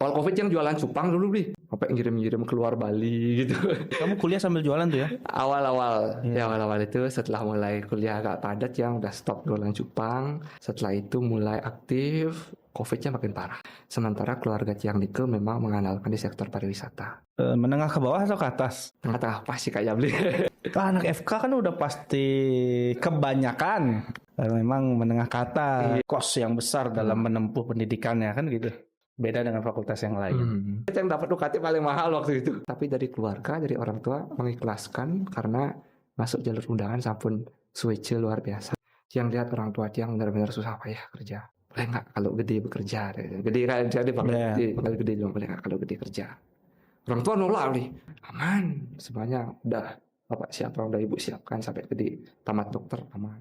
Awal Covid yang jualan cupang dulu beli, sampai ngirim-ngirim keluar Bali gitu. Kamu kuliah sambil jualan tuh ya? Awal-awal, Iya. ya awal-awal itu setelah mulai kuliah agak padat yang udah stop jualan cupang. Setelah itu mulai aktif, Covid-nya makin parah. Sementara keluarga Ciang Nike memang mengandalkan di sektor pariwisata. Menengah ke bawah atau ke atas? Tengah-tengah pas sih kayak beli. Anak FK kan udah pasti kebanyakan memang menengah ke atas, kos yang besar dalam menempuh pendidikannya kan gitu. Beda dengan fakultas yang lain. Yang dapat UKT paling mahal waktu itu. Tapi dari keluarga, dari orang tua mengikhlaskan karena masuk jalur undangan sampun switch luar biasa. Yang lihat orang tua yang benar-benar susah payah kerja. Boleh nggak kalau gede bekerja? Gede kan jadi bakal gede juga boleh nggak kalau gede kerja? Orang tua nolak nih. Aman, semuanya udah bapak siapa udah ibu siapkan sampai gede tamat dokter aman.